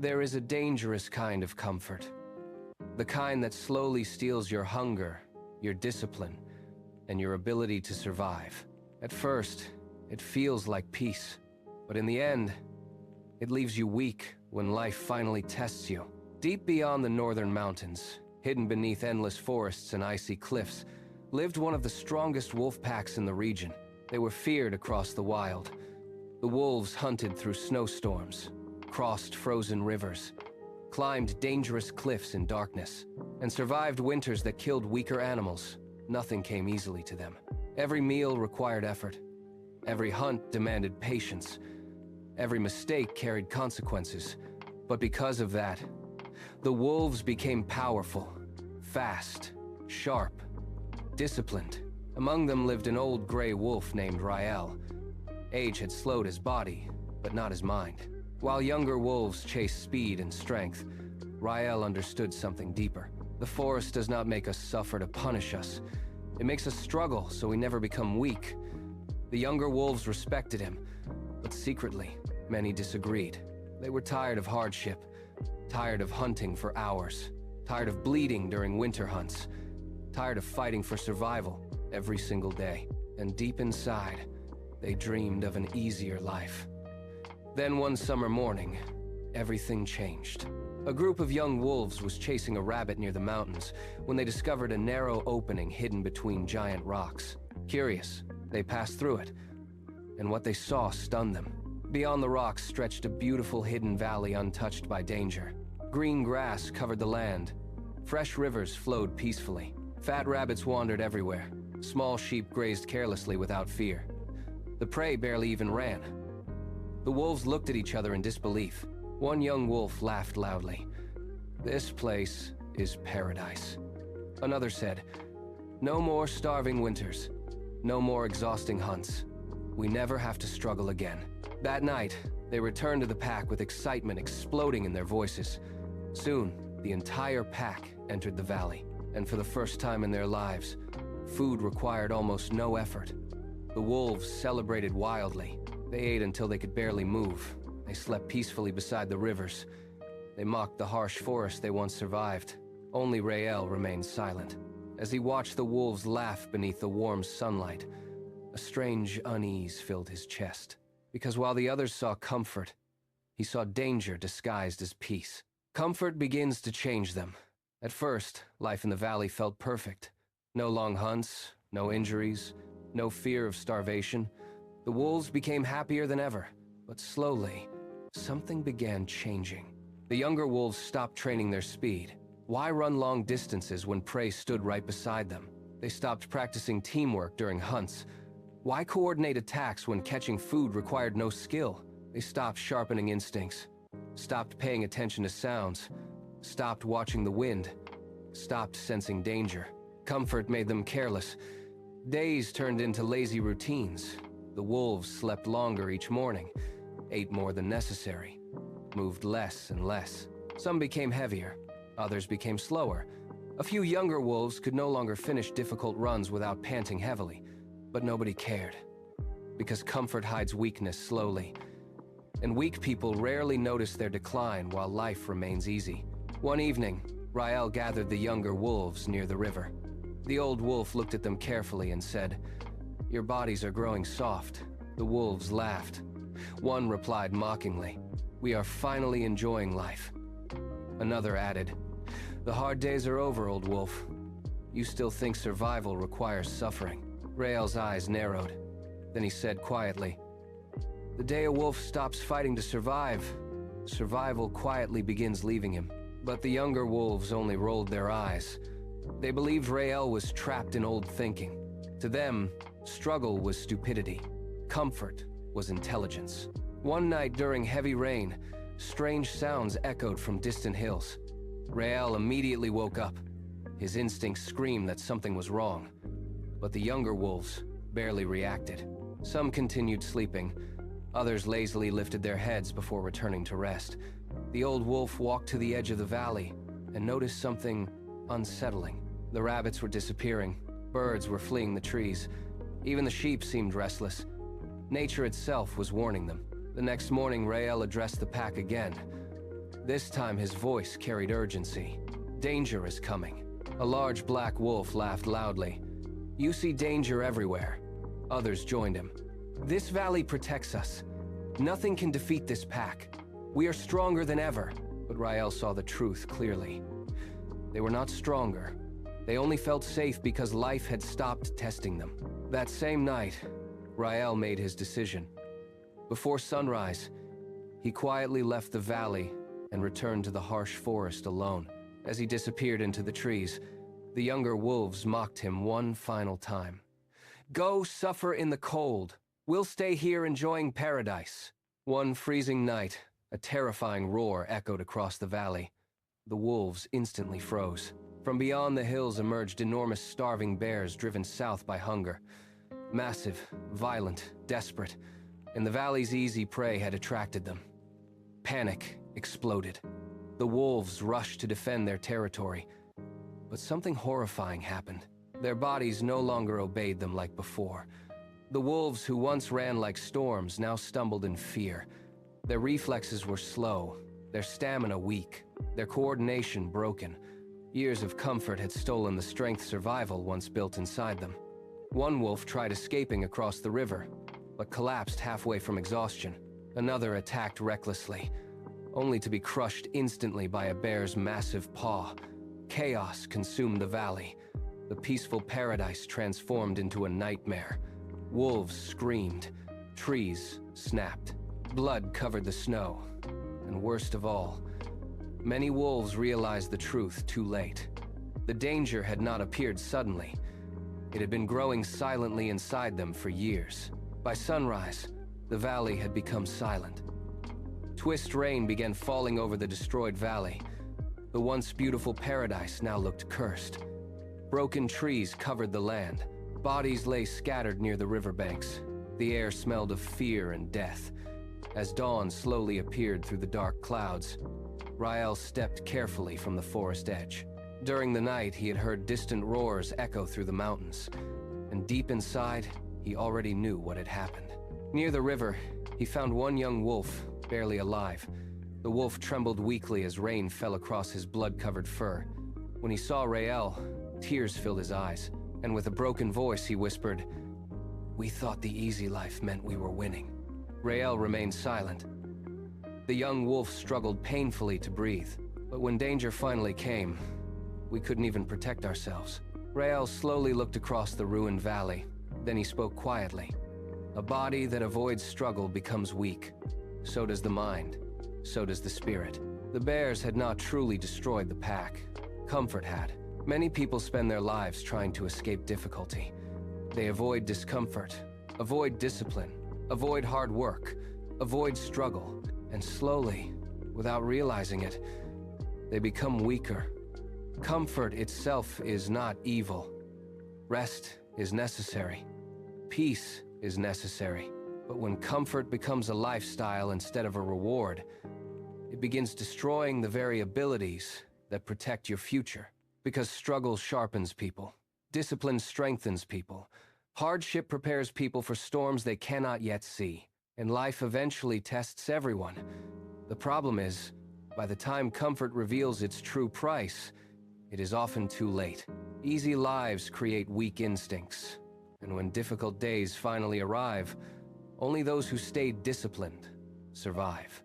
There is a dangerous kind of comfort. The kind that slowly steals your hunger, your discipline, and your ability to survive. At first, it feels like peace, but in the end, it leaves you weak when life finally tests you. Deep beyond the northern mountains, hidden beneath endless forests and icy cliffs, lived one of the strongest wolf packs in the region. They were feared across the wild. The wolves hunted through snowstorms, crossed frozen rivers, climbed dangerous cliffs in darkness, and survived winters that killed weaker animals. Nothing came easily to them. Every meal required effort. Every hunt demanded patience. Every mistake carried consequences. But because of that, the wolves became powerful, fast, sharp, disciplined. Among them lived an old gray wolf named Rael. Age had slowed his body, but not his mind. While younger wolves chased speed and strength, Rael understood something deeper. The forest does not make us suffer to punish us. It makes us struggle so we never become weak. The younger wolves respected him, but secretly, many disagreed. They were tired of hardship, tired of hunting for hours, tired of bleeding during winter hunts, tired of fighting for survival every single day. And deep inside, they dreamed of an easier life. Then one summer morning, everything changed. A group of young wolves was chasing a rabbit near the mountains when they discovered a narrow opening hidden between giant rocks. Curious, they passed through it, and what they saw stunned them. Beyond the rocks stretched a beautiful hidden valley untouched by danger. Green grass covered the land. Fresh rivers flowed peacefully. Fat rabbits wandered everywhere. Small sheep grazed carelessly without fear. The prey barely even ran. The wolves looked at each other in disbelief. One young wolf laughed loudly. "This place is paradise." Another said, "No more starving winters. No more exhausting hunts. We never have to struggle again." That night, they returned to the pack with excitement exploding in their voices. Soon, the entire pack entered the valley, and for the first time in their lives, food required almost no effort. The wolves celebrated wildly. They ate until they could barely move. They slept peacefully beside the rivers. They mocked the harsh forest they once survived. Only Rael remained silent. As he watched the wolves laugh beneath the warm sunlight, a strange unease filled his chest. Because while the others saw comfort, he saw danger disguised as peace. Comfort begins to change them. At first, life in the valley felt perfect. No long hunts, no injuries, no fear of starvation. The wolves became happier than ever. But slowly, something began changing. The younger wolves stopped training their speed. Why run long distances when prey stood right beside them? They stopped practicing teamwork during hunts. Why coordinate attacks when catching food required no skill? They stopped sharpening instincts, stopped paying attention to sounds, stopped watching the wind, stopped sensing danger. Comfort made them careless. Days turned into lazy routines. The wolves slept longer each morning, ate more than necessary, moved less and less. Some became heavier, others became slower. A few younger wolves could no longer finish difficult runs without panting heavily, but nobody cared, because comfort hides weakness slowly, and weak people rarely notice their decline while life remains easy. One evening, Rael gathered the younger wolves near the river. The old wolf looked at them carefully and said, "Your bodies are growing soft." The wolves laughed. One replied mockingly, "We are finally enjoying life." Another added, "The hard days are over, old wolf. You still think survival requires suffering." Rael's eyes narrowed. Then he said quietly, "The day a wolf stops fighting to survive, survival quietly begins leaving him." But the younger wolves only rolled their eyes. They believed Rael was trapped in old thinking. To them, struggle was stupidity. Comfort was intelligence. One night during heavy rain, strange sounds echoed from distant hills. Rael immediately woke up. His instincts screamed that something was wrong. But the younger wolves barely reacted. Some continued sleeping. Others lazily lifted their heads before returning to rest. The old wolf walked to the edge of the valley and noticed something unsettling. The rabbits were disappearing. Birds were fleeing the trees. Even the sheep seemed restless. Nature itself was warning them. The next morning, Rael addressed the pack again. This time his voice carried urgency. "Danger is coming." A large black wolf laughed loudly. "You see danger everywhere." Others joined him. "This valley protects us. Nothing can defeat this pack. We are stronger than ever." But Rael saw the truth clearly. They were not stronger. They only felt safe because life had stopped testing them. That same night, Rael made his decision. Before sunrise, he quietly left the valley and returned to the harsh forest alone. As he disappeared into the trees, the younger wolves mocked him one final time. "Go suffer in the cold. We'll stay here enjoying paradise." One freezing night, a terrifying roar echoed across the valley. The wolves instantly froze. From beyond the hills emerged enormous starving bears driven south by hunger. Massive, violent, desperate, and the valley's easy prey had attracted them. Panic exploded. The wolves rushed to defend their territory. But something horrifying happened. Their bodies no longer obeyed them like before. The wolves who once ran like storms now stumbled in fear. Their reflexes were slow, their stamina weak, their coordination broken. Years of comfort had stolen the strength survival once built inside them. One wolf tried escaping across the river, but collapsed halfway from exhaustion. Another attacked recklessly, only to be crushed instantly by a bear's massive paw. Chaos consumed the valley. The peaceful paradise transformed into a nightmare. Wolves screamed, trees snapped, blood covered the snow, and worst of all, many wolves realized the truth too late. The danger had not appeared suddenly. It had been growing silently inside them for years. By sunrise, the valley had become silent. Twist rain began falling over the destroyed valley. The once beautiful paradise now looked cursed. Broken trees covered the land. Bodies lay scattered near the riverbanks. The air smelled of fear and death. As dawn slowly appeared through the dark clouds, Rael stepped carefully from the forest edge. During the night, he had heard distant roars echo through the mountains, and deep inside, he already knew what had happened. Near the river, he found one young wolf, barely alive. The wolf trembled weakly as rain fell across his blood-covered fur. When he saw Rael, tears filled his eyes, and with a broken voice he whispered, "We thought the easy life meant we were winning." Rael remained silent. The young wolf struggled painfully to breathe, but when danger finally came, we couldn't even protect ourselves. Rael slowly looked across the ruined valley. Then he spoke quietly. "A body that avoids struggle becomes weak. So does the mind. So does the spirit." The bears had not truly destroyed the pack. Comfort had. Many people spend their lives trying to escape difficulty. They avoid discomfort, avoid discipline, avoid hard work, avoid struggle, and slowly, without realizing it, they become weaker. Comfort itself is not evil. Rest is necessary. Peace is necessary. But when comfort becomes a lifestyle instead of a reward, it begins destroying the very abilities that protect your future. Because struggle sharpens people. Discipline strengthens people. Hardship prepares people for storms they cannot yet see. And life eventually tests everyone. The problem is, by the time comfort reveals its true price, it is often too late. Easy lives create weak instincts. And when difficult days finally arrive, only those who stayed disciplined survive.